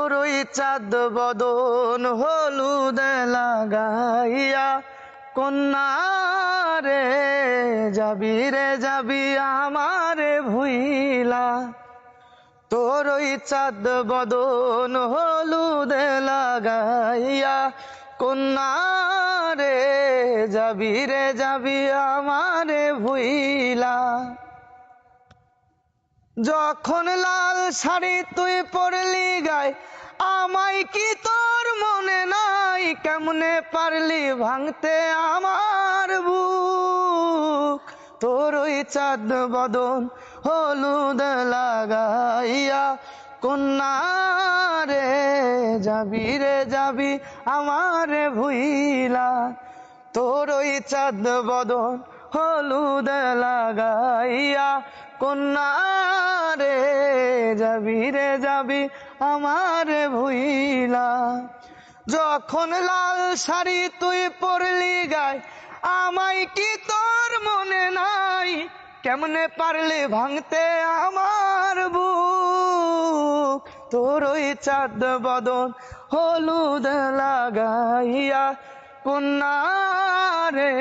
তোর ওই চাঁদ বদন হলুদ লাগাইয়া কন্যা রে যাবি আমারে ভুইলা। তোর ওই চাঁদ বদন হলুদ লাগাইয়া কন্যা রে যাবি আমারে ভুইলা। যখন লাল শাড়ি তুই পরলি গায় আমায় কি তোর মনে নাই? কেমনে পারলি ভাঙতে আমার বুক? তোর ওই চাঁদ বদন হলুদ লাগাইয়া কন্যা রে যাবি আমারে ভুইলা। তোর ওই চাঁদ বদন হলুদ লাগাইয়া কন্যা রে যাবি আমারে ভুইলা। যখন লাল শাড়ি তুই পরলি গায় আমায় কি তোর মনে নাই? কেমনে পারলি ভাঙতে আমার বুক? তোর ওই চাঁদ বদন হলুদ লাগাইয়া কন্যা রে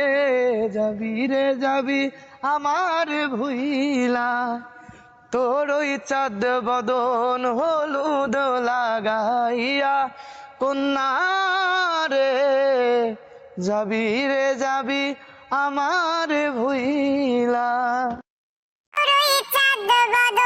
যাবি আমার ভুইলা। তোর ওই চাঁদ বদন হলুদ লাগাইয়া কন্যা রে যাবি আমার ভুইলা। তোর ওই চাঁদ বদন